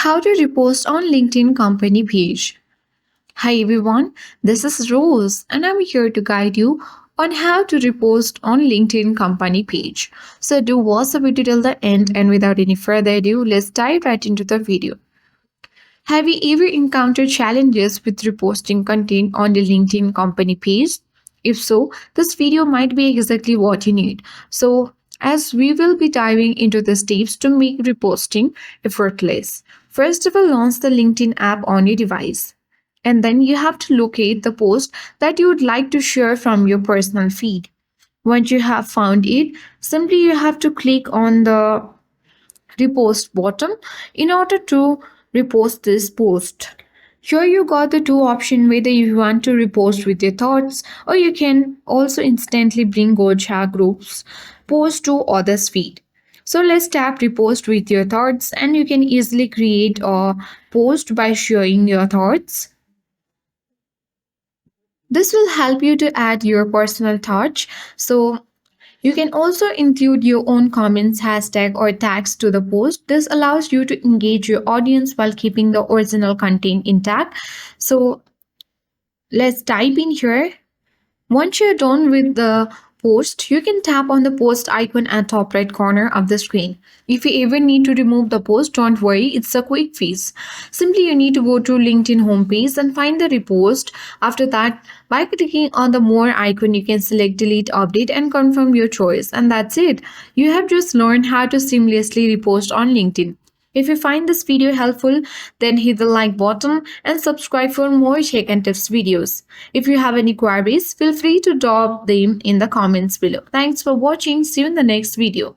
How to repost on LinkedIn company page. Hi everyone, this is Rose and I'm here to guide you on how to repost on LinkedIn company page. So do watch the video till the end and without any further ado, let's dive right into the video. Have you ever encountered challenges with reposting content on the LinkedIn company page? If so, this video might be exactly what you need. So, as we will be diving into the steps to make reposting effortless. First of all, launch the LinkedIn app on your device. And then you have to locate the post that you would like to share from your personal feed. Once you have found it, simply you have to click on the repost button in order to repost this post. Here you got the two options whether you want to repost with your thoughts or you can also instantly bring Gocha groups post to others feed. So let's tap repost with your thoughts and you can easily create a post by sharing your thoughts. This will help you to add your personal touch. So you can also include your own comments, hashtag, or tags to the post. This allows you to engage your audience while keeping the original content intact. So let's type in here. Once you're done with the post, you can tap on the post icon at top right corner of the screen. If you ever need to remove the post, don't worry, it's a quick fix. Simply you need to go to LinkedIn homepage and find the repost. After that, by clicking on the more icon, you can select delete, update and confirm your choice. And that's it. You have just learned how to seamlessly repost on LinkedIn. If you find this video helpful, then hit the like button and subscribe for more tech and tips videos. If you have any queries, feel free to drop them in the comments below. Thanks for watching. See you in the next video.